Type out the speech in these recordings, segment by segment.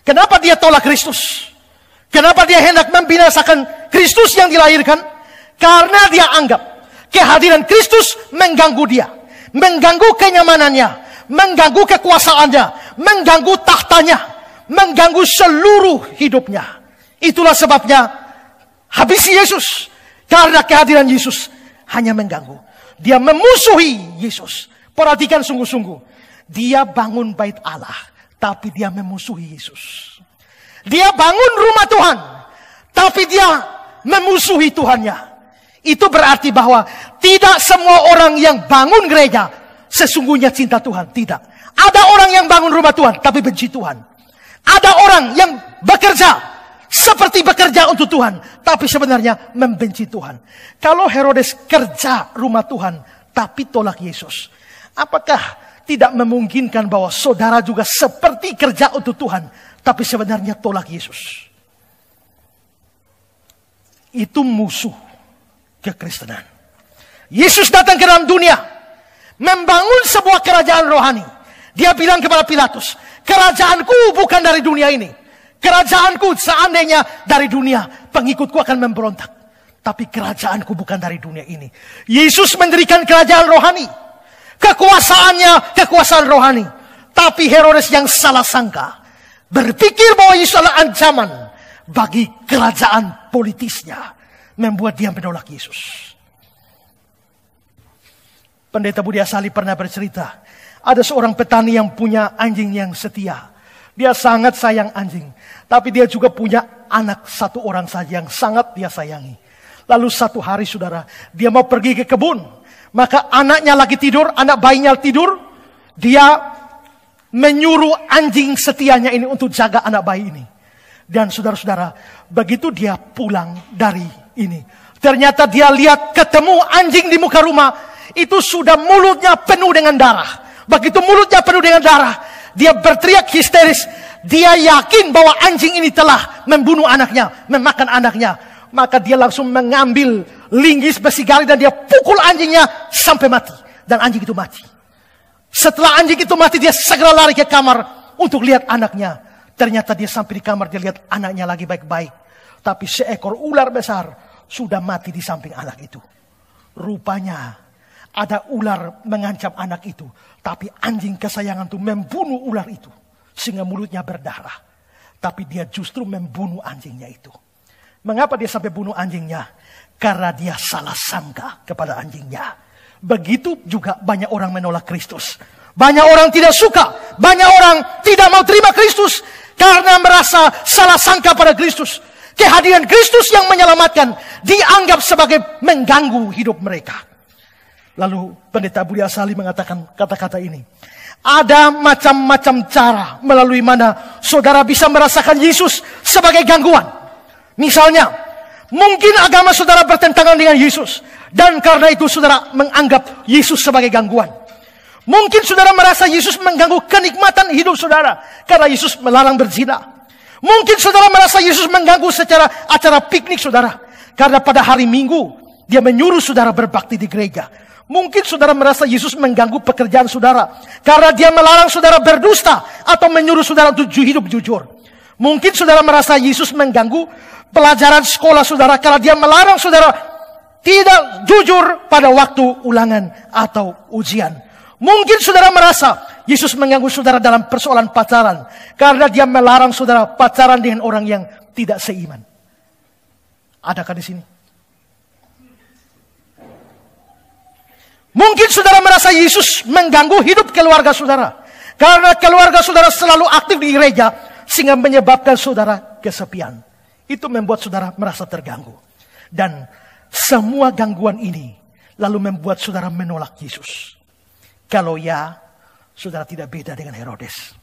Kenapa dia tolak Kristus? Kenapa dia hendak membinasakan Kristus yang dilahirkan? Karena dia anggap kehadiran Kristus mengganggu dia. Mengganggu kenyamanannya. Mengganggu kekuasaannya. Mengganggu tahtanya. Mengganggu seluruh hidupnya. Itulah sebabnya habisi Yesus. Karena kehadiran Yesus hanya mengganggu. Dia memusuhi Yesus. Perhatikan sungguh-sungguh. Dia bangun bait Allah. Tapi dia memusuhi Yesus. Dia bangun rumah Tuhan. Tapi dia memusuhi Tuhannya. Itu berarti bahwa tidak semua orang yang bangun gereja sesungguhnya cinta Tuhan. Tidak. Ada orang yang bangun rumah Tuhan tapi benci Tuhan. Ada orang yang bekerja seperti bekerja untuk Tuhan. Tapi sebenarnya membenci Tuhan. Kalau Herodes kerja rumah Tuhan tapi tolak Yesus. Apakah tidak memungkinkan bahwa saudara juga seperti kerja untuk Tuhan, tapi sebenarnya tolak Yesus? Itu musuh kekristenan. Yesus datang ke dalam dunia, membangun sebuah kerajaan rohani. Dia bilang kepada Pilatus, kerajaanku bukan dari dunia ini. Kerajaanku seandainya dari dunia, pengikutku akan memberontak. Tapi kerajaanku bukan dari dunia ini. Yesus mendirikan kerajaan rohani. Kekuasaannya, kekuasaan rohani. Tapi Herodes yang salah sangka. Berpikir bahwa Yesus adalah ancaman bagi kerajaan politisnya. Membuat dia menolak Yesus. Pendeta Budi Asali pernah bercerita. Ada seorang petani yang punya anjing yang setia. Dia sangat sayang anjing. Tapi dia juga punya anak satu orang saja yang sangat dia sayangi. Lalu satu hari saudara, dia mau pergi ke kebun. Maka anaknya lagi tidur, anak bayinya tidur. Dia menyuruh anjing setianya ini untuk jaga anak bayi ini. Dan saudara-saudara, begitu dia pulang dari ini, ternyata dia lihat ketemu anjing di muka rumah. Itu sudah mulutnya penuh dengan darah. Begitu mulutnya penuh dengan darah, dia berteriak histeris. Dia yakin bahwa anjing ini telah membunuh anaknya, memakan anaknya. Maka dia langsung mengambil linggis besi gali dan dia pukul anjingnya sampai mati. Dan anjing itu mati. Setelah anjing itu mati, dia segera lari ke kamar untuk lihat anaknya. Ternyata dia sampai di kamar, dia lihat anaknya lagi baik-baik. Tapi seekor ular besar sudah mati di samping anak itu. Rupanya ada ular mengancam anak itu. Tapi anjing kesayangan itu membunuh ular itu. Sehingga mulutnya berdarah. Tapi dia justru membunuh anjingnya itu. Mengapa dia sampai bunuh anjingnya? Karena dia salah sangka kepada anjingnya. Begitu juga banyak orang menolak Kristus. Banyak orang tidak suka. Banyak orang tidak mau terima Kristus. Karena merasa salah sangka pada Kristus. Kehadiran Kristus yang menyelamatkan dianggap sebagai mengganggu hidup mereka. Lalu Pendeta Budi Asali mengatakan kata-kata ini. Ada macam-macam cara melalui mana saudara bisa merasakan Yesus sebagai gangguan. Misalnya, mungkin agama saudara bertentangan dengan Yesus. Dan karena itu saudara menganggap Yesus sebagai gangguan. Mungkin saudara merasa Yesus mengganggu kenikmatan hidup saudara. Karena Yesus melarang berzina. Mungkin saudara merasa Yesus mengganggu secara acara piknik saudara. Karena pada hari Minggu, dia menyuruh saudara berbakti di gereja. Mungkin saudara merasa Yesus mengganggu pekerjaan saudara. Karena dia melarang saudara berdusta. Atau menyuruh saudara untuk hidup jujur. Mungkin saudara merasa Yesus mengganggu pelajaran sekolah saudara. Karena dia melarang saudara tidak jujur pada waktu ulangan atau ujian. Mungkin saudara merasa Yesus mengganggu saudara dalam persoalan pacaran. Karena dia melarang saudara pacaran dengan orang yang tidak seiman. Adakah di sini? Mungkin saudara merasa Yesus mengganggu hidup keluarga saudara. Karena keluarga saudara selalu aktif di gereja. Sehingga menyebabkan saudara kesepian. Itu membuat saudara merasa terganggu. Dan semua gangguan ini lalu membuat saudara menolak Yesus. Kalau ya, saudara tidak beda dengan Herodes.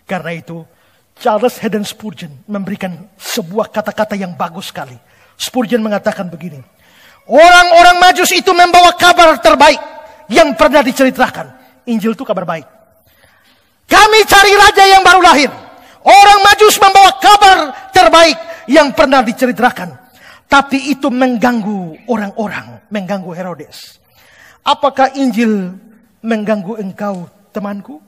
Karena itu, Charles Haddon Spurgeon memberikan sebuah kata-kata yang bagus sekali. Spurgeon mengatakan begini. Orang-orang Majus itu membawa kabar terbaik yang pernah diceritakan. Injil itu kabar baik. Kami cari raja yang baru lahir. Orang Majus membawa kabar terbaik yang pernah diceritakan. Tapi itu mengganggu orang-orang. Mengganggu Herodes. Apakah Injil mengganggu engkau, temanku?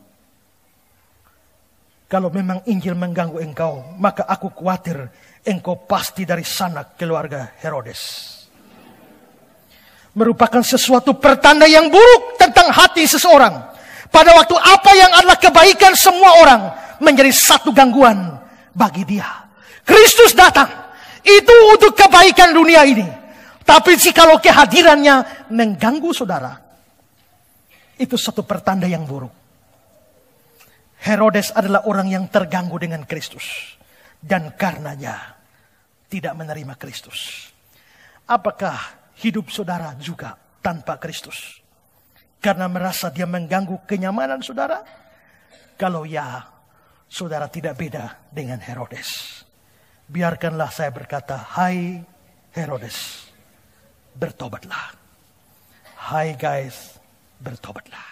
Kalau memang Injil mengganggu engkau, maka aku khawatir engkau pasti dari sanak keluarga Herodes. Merupakan sesuatu pertanda yang buruk tentang hati seseorang. Pada waktu apa yang adalah kebaikan semua orang menjadi satu gangguan bagi dia. Kristus datang, itu untuk kebaikan dunia ini. Tapi jikalau kehadirannya mengganggu saudara, itu satu pertanda yang buruk. Herodes adalah orang yang terganggu dengan Kristus. Dan karenanya tidak menerima Kristus. Apakah hidup saudara juga tanpa Kristus? Karena merasa dia mengganggu kenyamanan saudara? Kalau ya, saudara tidak beda dengan Herodes. Biarkanlah saya berkata, hai Herodes, bertobatlah. Hai guys, bertobatlah.